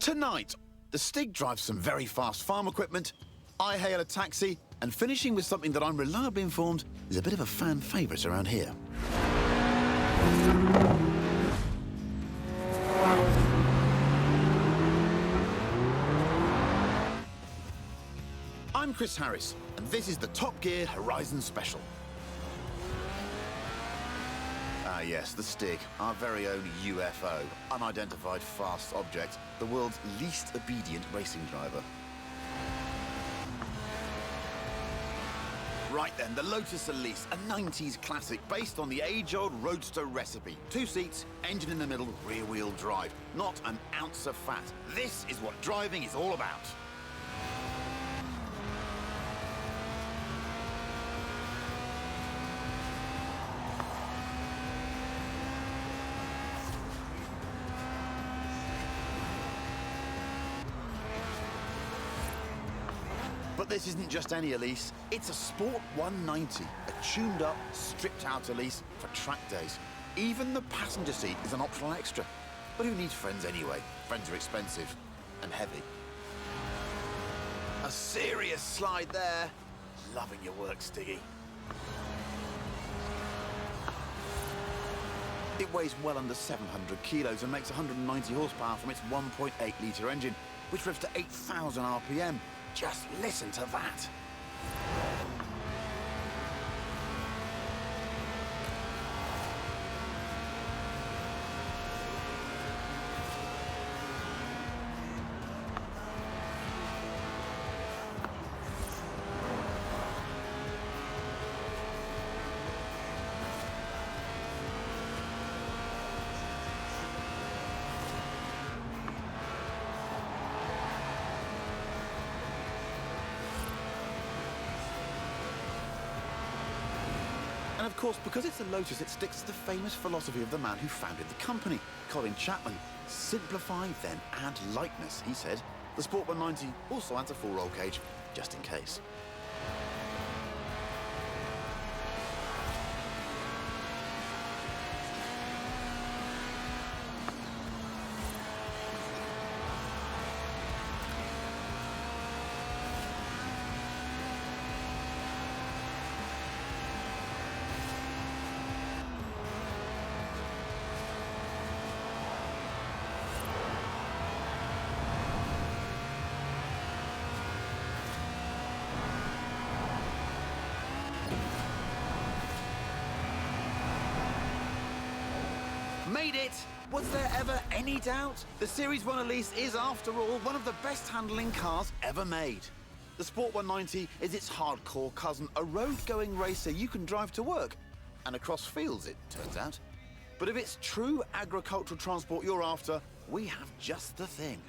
Tonight, the Stig drives some very fast farm equipment, I hail a taxi, and finishing with something that I'm reliably informed is a bit of a fan favourite around here. I'm Chris Harris, and this is the Top Gear Horizon Special. Ah yes, the Stig, our very own UFO, unidentified fast object, the world's least obedient racing driver. Right then, the Lotus Elise, a 90s classic based on the age-old roadster recipe. 2 seats, engine in the middle, rear-wheel drive. Not an ounce of fat. This is what driving is all about. But this isn't just any Elise, it's a Sport 190, a tuned-up, stripped-out Elise for track days. Even the passenger seat is an optional extra. But who needs friends anyway? Friends are expensive and heavy. A serious slide there. Loving your work, Stiggy. It weighs well under 700 kilos and makes 190 horsepower from its 1.8-litre engine, which revs to 8,000 RPM. Just listen to that. And of course, because it's a Lotus, it sticks to the famous philosophy of the man who founded the company, Colin Chapman. Simplify, then add lightness, he said. The Sport 190 also adds a full roll cage, just in case. Made it! Was there ever any doubt? The Series 1 Elise is, after all, one of the best handling cars ever made. The Sport 190 is its hardcore cousin, a road-going racer you can drive to work. And across fields, it turns out. But if it's true agricultural transport you're after, we have just the thing.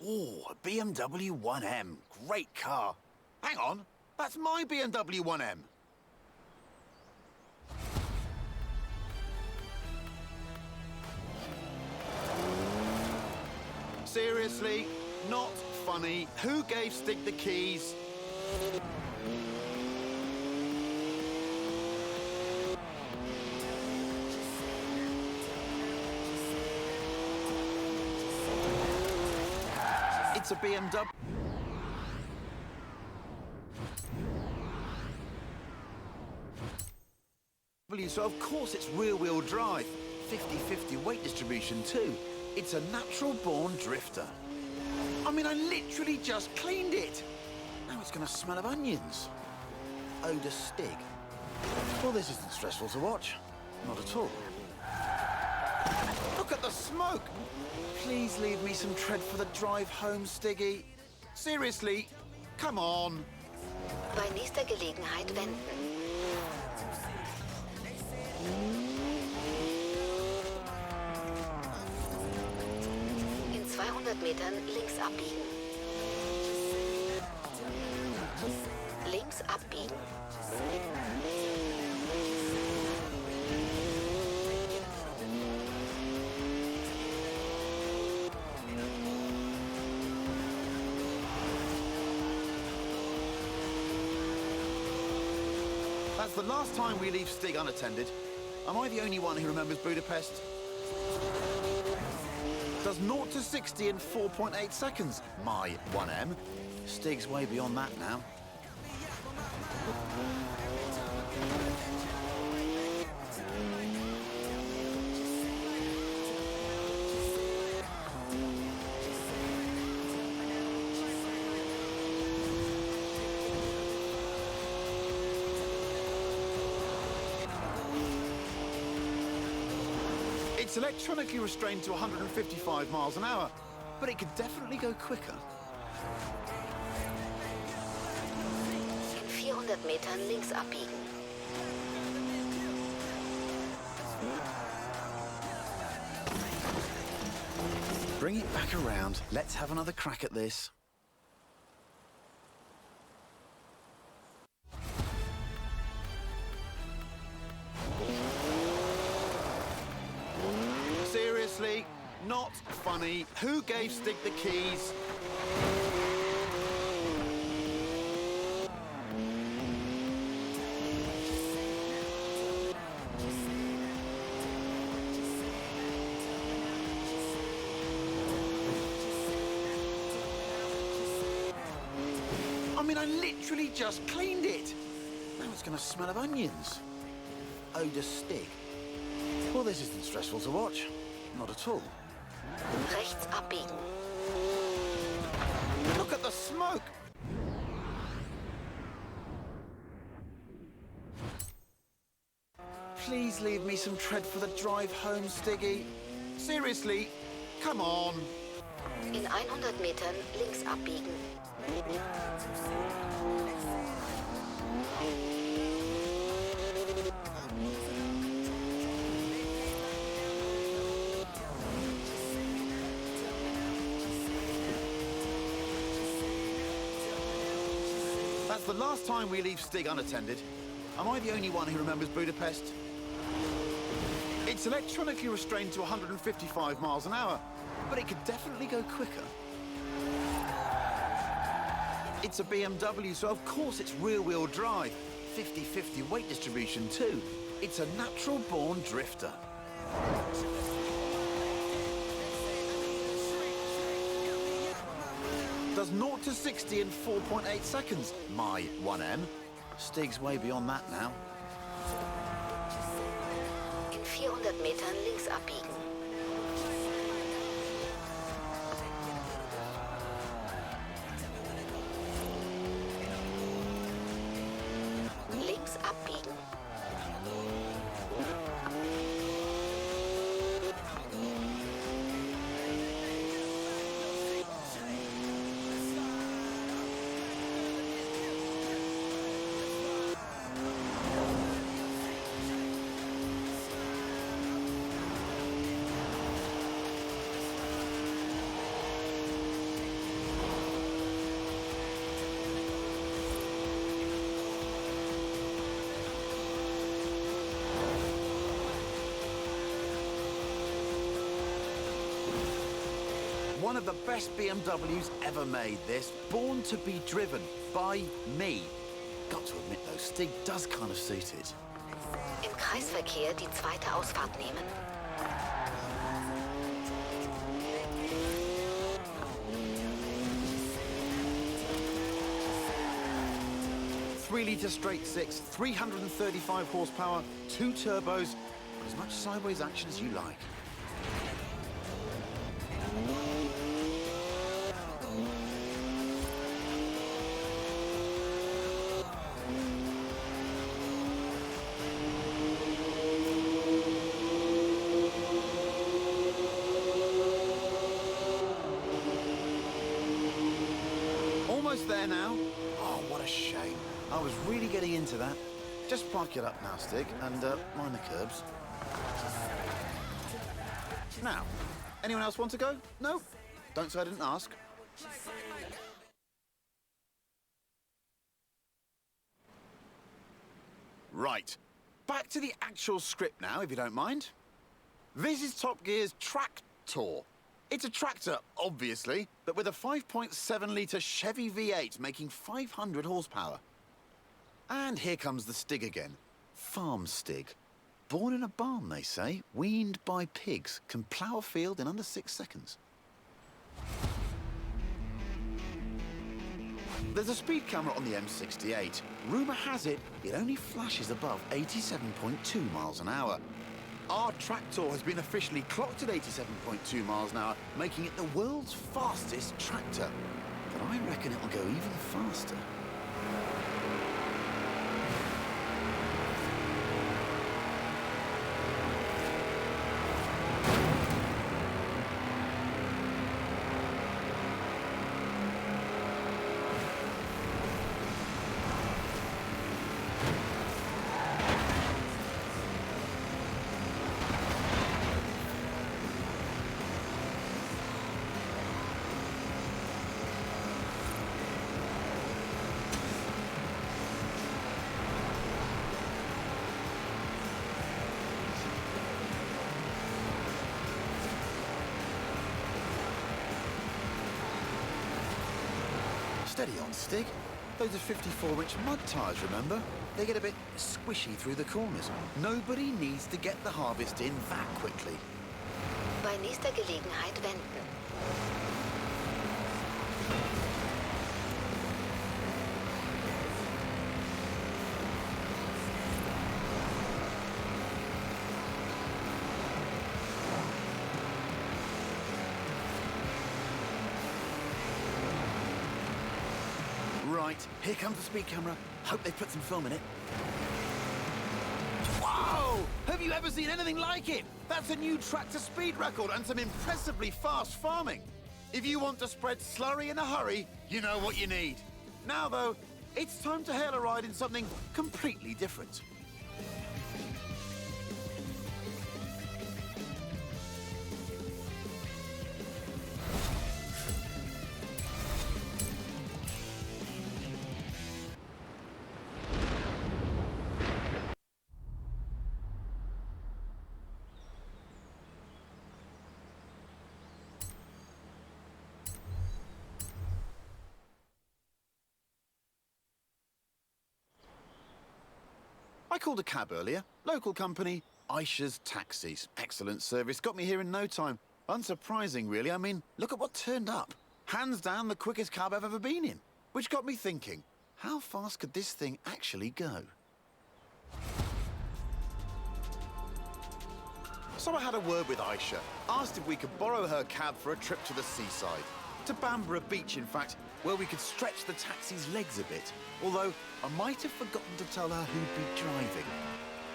Ooh, a BMW 1M. Great car. Hang on, that's my BMW 1M. Seriously, not funny. Who gave Stig the keys? It's a BMW. So of course it's rear-wheel drive. 50-50 weight distribution too. It's a natural-born drifter. I mean, I literally just cleaned it. Now it's gonna smell of onions. Ode Stig. Well, this isn't stressful to watch. Not at all. Look at the smoke! Please leave me some tread for the drive home, Stiggy. Seriously, come on. Bei nächster Gelegenheit wenden. 100 Metern links abbiegen. Links abbiegen. That's the last time we leave Stig unattended. Am I the only one who remembers Budapest? Does 0 to 60 in 4.8 seconds. My 1M. Stig's way beyond that now. It's electronically restrained to 155 miles an hour, but it could definitely go quicker. In 400 Metern links abbiegen. Bring it back around. Let's have another crack at this. Seriously, not funny. Who gave Stig the keys? I mean, I literally just cleaned it. Now it's going to smell of onions. Oda Stig. Well, this isn't stressful to watch. Not at all. Rechts abbiegen. Look at the smoke! Please leave me some tread for the drive home, Stiggy. Seriously, come on. In 100 Metern links abbiegen. That's the last time we leave Stig unattended. Am I the only one who remembers Budapest? It's electronically restrained to 155 miles an hour, but it could definitely go quicker. It's a BMW, so of course it's rear-wheel drive. 50-50 weight distribution too. It's a natural-born drifter. Does 0 to 60 in 4.8 seconds. My 1M. Stig's way beyond that now. In 400 Metern links abbiegen. Links abbiegen. One of the best BMWs ever made, this. Born to be driven by me. Got to admit though, Stig does kind of suit it. Im Kreisverkehr die zweite Ausfahrt nehmen. Three-litre straight six, 335 horsepower, 2 turbos, as much sideways action as you like. Almost there now. Oh, what a shame. I was really getting into that. Just park it up now, Stig, and mind the curbs. Now, anyone else want to go? No? Don't say I didn't ask. Right. Back to the actual script now, if you don't mind. This is Top Gear's Tractor. It's a tractor, obviously, but with a 5.7-litre Chevy V8 making 500 horsepower. And here comes the Stig again. Farm Stig. Born in a barn, they say, weaned by pigs, can plough a field in under 6 seconds. There's a speed camera on the M68. Rumour has it, it only flashes above 87.2 miles an hour. Our tractor has been officially clocked at 87.2 miles an hour, making it the world's fastest tractor. But I reckon it'll go even faster. Steady on, Stig. Those are 54-inch mud tyres, remember? They get a bit squishy through the corners. Nobody needs to get the harvest in that quickly. Bei nächster Gelegenheit wenden. Right, here comes the speed camera. Hope they put some film in it. Wow! Have you ever seen anything like it? That's a new tractor speed record and some impressively fast farming. If you want to spread slurry in a hurry, you know what you need. Now, though, it's time to hail a ride in something completely different. I called a cab earlier. Local company, Aisha's Taxis. Excellent service. Got me here in no time. Unsurprising, really. I mean, look at what turned up. Hands down the quickest cab I've ever been in. Which got me thinking, how fast could this thing actually go? So I had a word with Aisha. Asked if we could borrow her cab for a trip to the seaside. To Bamborough Beach, in fact, where we could stretch the taxi's legs a bit. Although, I might have forgotten to tell her who'd be driving.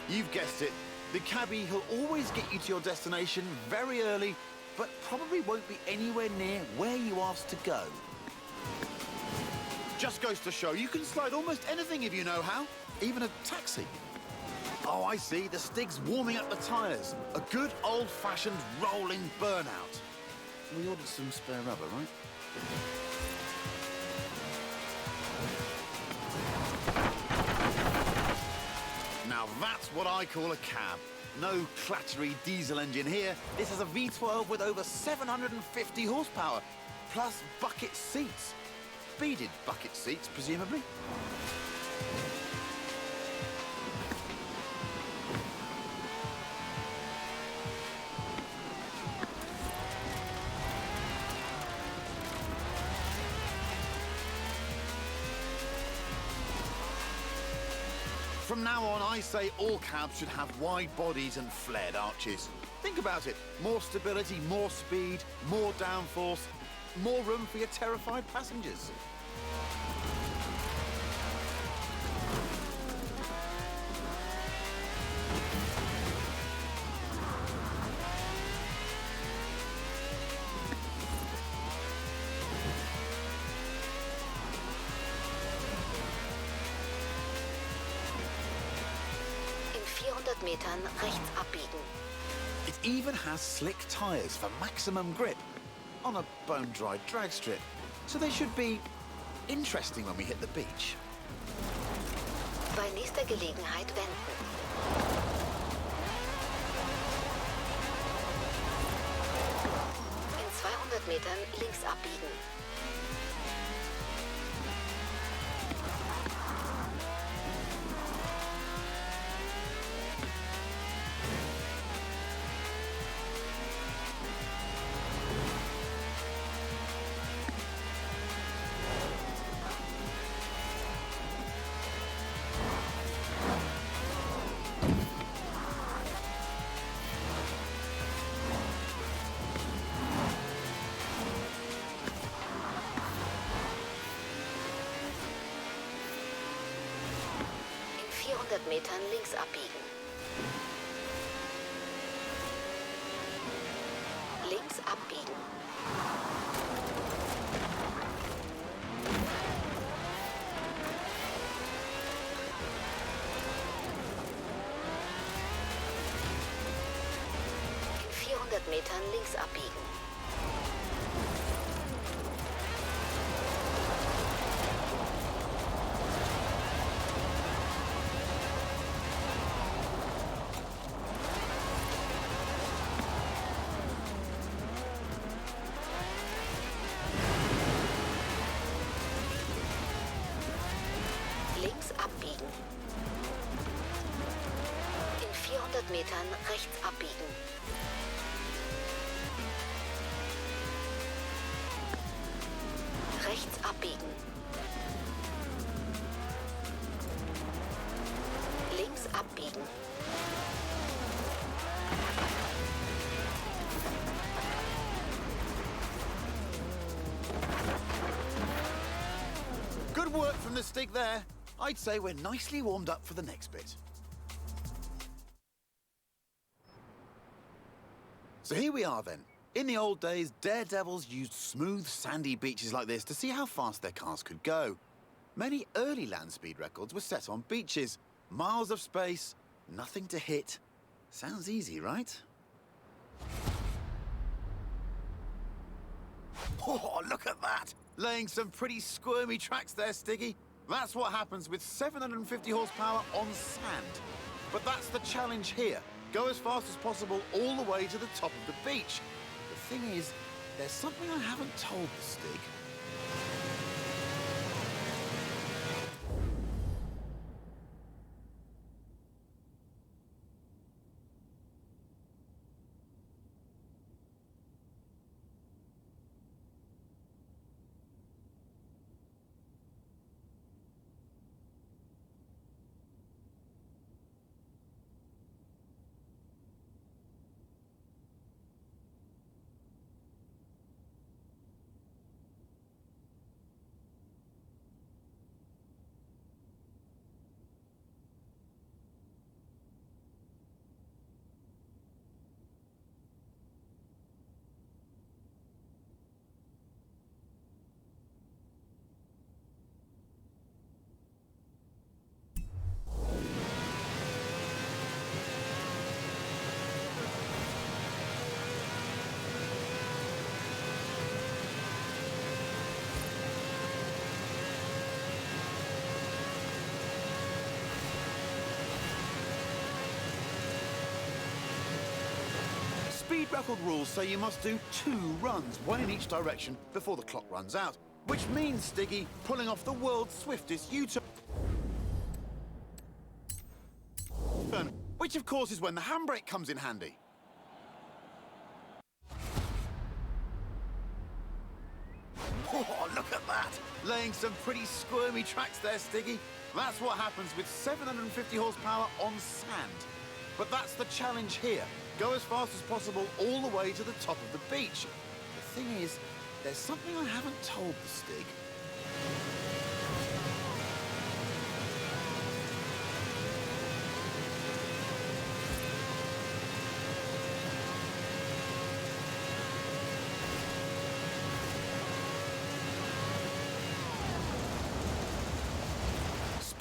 You've guessed it. The cabbie who'll always get you to your destination very early, but probably won't be anywhere near where you asked to go. Just goes to show you can slide almost anything if you know how, even a taxi. Oh, I see. The Stig's warming up the tyres. A good old-fashioned rolling burnout. We ordered some spare rubber, right? Now that's what I call a cab. No clattery diesel engine here. This is a V12 with over 750 horsepower, plus bucket seats. Beaded bucket seats, presumably. From now on, I say all cabs should have wide bodies and flared arches. Think about it. More stability, more speed, more downforce, more room for your terrified passengers. In 400 Metern rechts abbiegen. It even has slick tyres for maximum grip. on a bone-dry drag strip, so they should be interesting when we hit the beach. Bei nächster Gelegenheit wenden. In 200 Metern links abbiegen. In 400 Metern links abbiegen. Links abbiegen. In 400 Metern links abbiegen. Links abbiegen. In 400 Metern rechts abbiegen. Rechts abbiegen. Links abbiegen. Good work from the stick there. I'd say we're nicely warmed up for the next bit. So here we are then. In the old days, daredevils used smooth, sandy beaches like this to see how fast their cars could go. Many early land speed records were set on beaches. Miles of space, nothing to hit. Sounds easy, right? Oh, look at that! Laying some pretty squirmy tracks there, Stiggy. That's what happens with 750 horsepower on sand. But that's the challenge here. Go as fast as possible all the way to the top of the beach. The thing is, there's something I haven't told the Stig. Speed record rules say you must do 2 runs, 1 in each direction, before the clock runs out. Which means, Stiggy, pulling off the world's swiftest U-turn. Which, of course, is when the handbrake comes in handy. Oh, look at that! Laying some pretty squirmy tracks there, Stiggy. That's what happens with 750 horsepower on sand. But that's the challenge here. Go as fast as possible all the way to the top of the beach. The thing is, there's something I haven't told the Stig.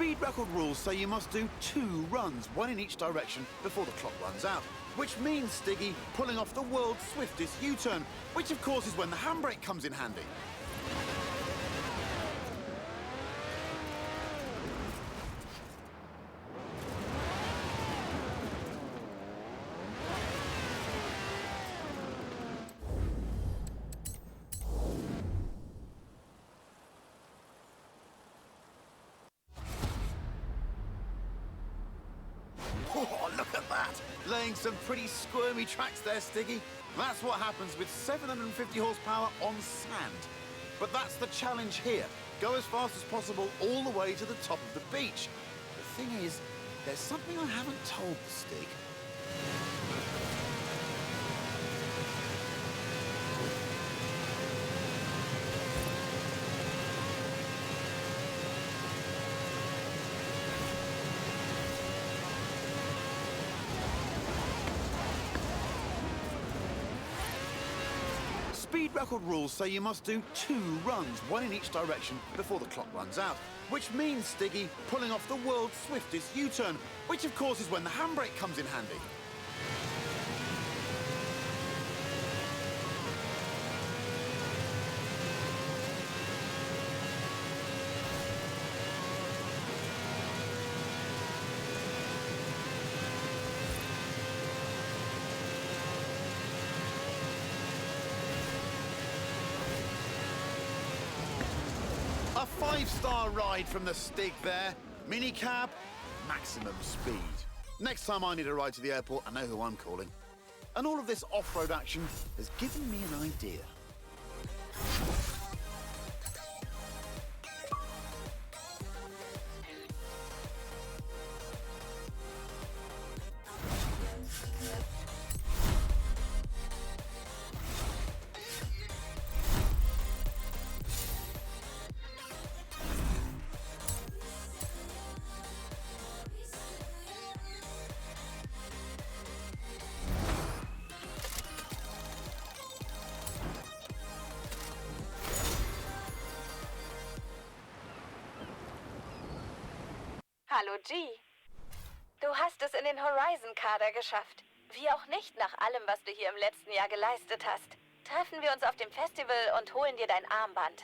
Speed record rules say you must do 2 runs, 1 in each direction, before the clock runs out. Which means, Stiggy, pulling off the world's swiftest U-turn, which of course is when the handbrake comes in handy. Oh, look at that! Laying some pretty squirmy tracks there, Stiggy. That's what happens with 750 horsepower on sand. But that's the challenge here. Go as fast as possible all the way to the top of the beach. The thing is, there's something I haven't told the Stig. Speed record rules say you must do 2 runs, 1 in each direction, before the clock runs out. Which means, Stiggy, pulling off the world's swiftest U-turn, which of course is when the handbrake comes in handy. A 5-star ride from the Stig there. Minicab, maximum speed. Next time I need a ride to the airport, I know who I'm calling. And all of this off-road action has given me an idea. Hallo G. Du hast es in den Horizon-Kader geschafft. Wie auch nicht nach allem, was du hier im letzten Jahr geleistet hast. Treffen wir uns auf dem Festival und holen dir dein Armband.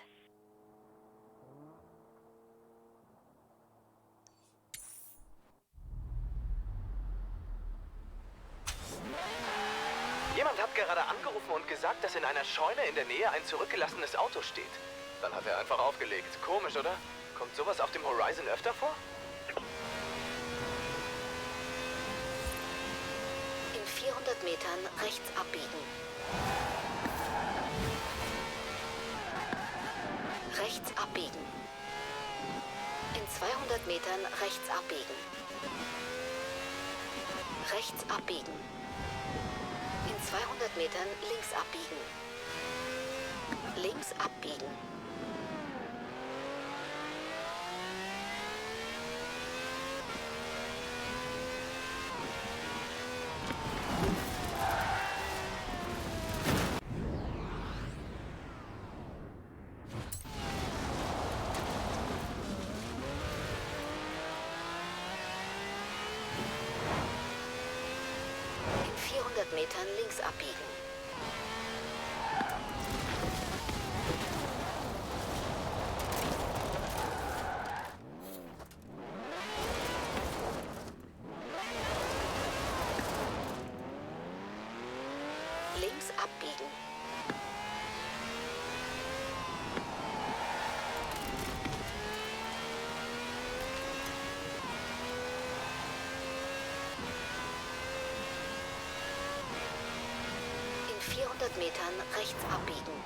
Jemand hat gerade angerufen und gesagt, dass in einer Scheune in der Nähe ein zurückgelassenes Auto steht. Dann hat er einfach aufgelegt. Komisch, oder? Kommt sowas auf dem Horizon öfter vor? In 400 Metern rechts abbiegen. Rechts abbiegen. In 200 Metern rechts abbiegen. Rechts abbiegen. In 200 Metern links abbiegen. Links abbiegen. In 400 Metern links abbiegen. Links abbiegen. In 400 Metern rechts abbiegen.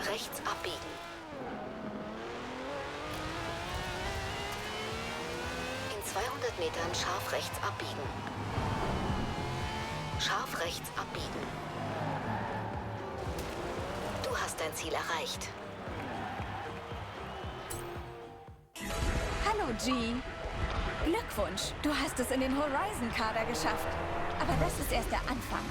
Rechts abbiegen. In 200 Metern scharf rechts abbiegen. Scharf rechts abbiegen. Du hast dein Ziel erreicht. Hallo G. Glückwunsch, du hast es in den Horizon-Kader geschafft. Aber das ist erst der Anfang.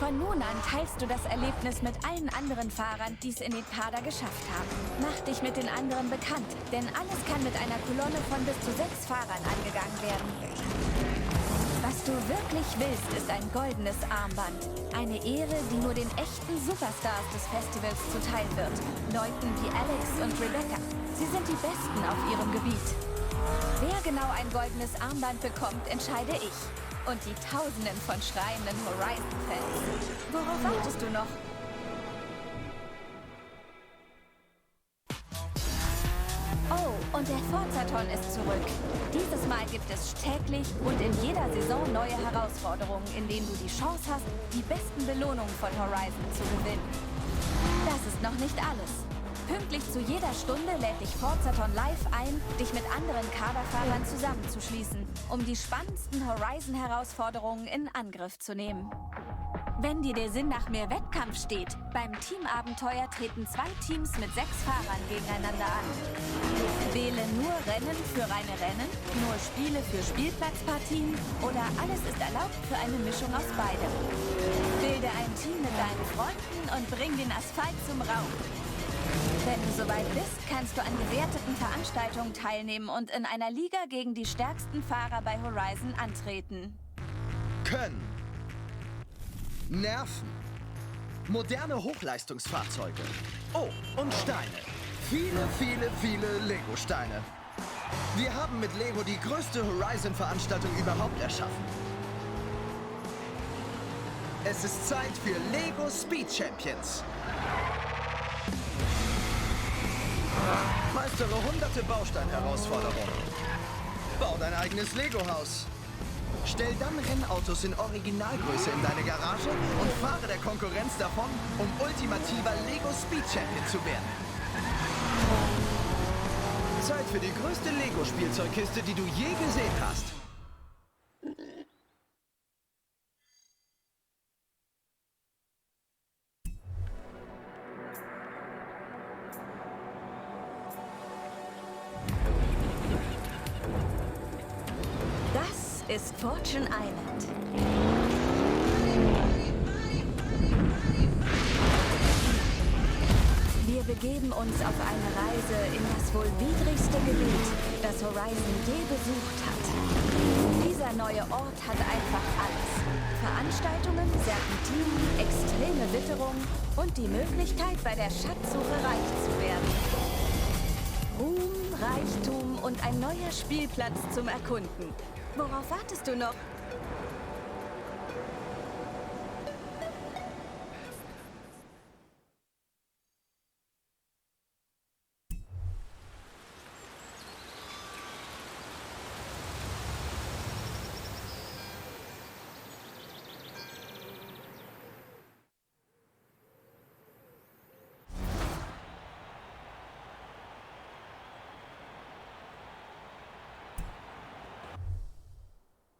Von nun an teilst du das Erlebnis mit allen anderen Fahrern, die es in den Kader geschafft haben. Mach dich mit den anderen bekannt, denn alles kann mit einer Kolonne von bis zu 6 Fahrern angegangen werden. Was du wirklich willst, ist ein goldenes Armband. Eine Ehre, die nur den echten Superstars des Festivals zuteil wird. Leuten wie Alex und Rebecca. Sie sind die Besten auf ihrem Gebiet. Wer genau ein goldenes Armband bekommt, entscheide ich. Und die Tausenden von schreienden Horizon-Fans. Worauf wartest du noch? Oh, und der Forzathon ist zurück. Dieses Mal gibt es täglich und in jeder Saison neue Herausforderungen, in denen du die Chance hast, die besten Belohnungen von Horizon zu gewinnen. Das ist noch nicht alles. Pünktlich zu jeder Stunde lädt dich Forzathon live ein, dich mit anderen Kaderfahrern zusammenzuschließen, um die spannendsten Horizon-Herausforderungen in Angriff zu nehmen. Wenn dir der Sinn nach mehr Wettkampf steht, beim Teamabenteuer treten 2 Teams mit 6 Fahrern gegeneinander an. Wähle nur Rennen für reine Rennen, nur Spiele für Spielplatzpartien oder alles ist erlaubt für eine Mischung aus beidem. Bilde ein Team mit deinen Freunden und bring den Asphalt zum Rauchen. Wenn du soweit bist, kannst du an gewerteten Veranstaltungen teilnehmen und in einer Liga gegen die stärksten Fahrer bei Horizon antreten. Können. Nerven. Moderne Hochleistungsfahrzeuge. Oh, und Steine. Viele, viele, viele Lego-Steine. Wir haben mit Lego die größte Horizon-Veranstaltung überhaupt erschaffen. Es ist Zeit für Lego Speed Champions. Meistere hunderte Bausteinherausforderungen. Bau dein eigenes Lego-Haus. Stell dann Rennautos in Originalgröße in deine Garage und fahre der Konkurrenz davon, um ultimativer Lego Speed Champion zu werden. Zeit für die größte Lego-Spielzeugkiste, die du je gesehen hast. Ist Fortune Island. Wir begeben uns auf eine Reise in das wohl widrigste Gebiet, das Horizon je besucht hat. Dieser neue Ort hat einfach alles. Veranstaltungen, Serpentinen, extreme Witterung und die Möglichkeit, bei der Schatzsuche reich zu werden. Ruhm, Reichtum und ein neuer Spielplatz zum Erkunden. Worauf wartest du noch?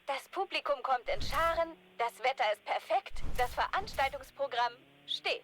Das Publikum kommt in Scharen, das Wetter ist perfekt, das Veranstaltungsprogramm steht.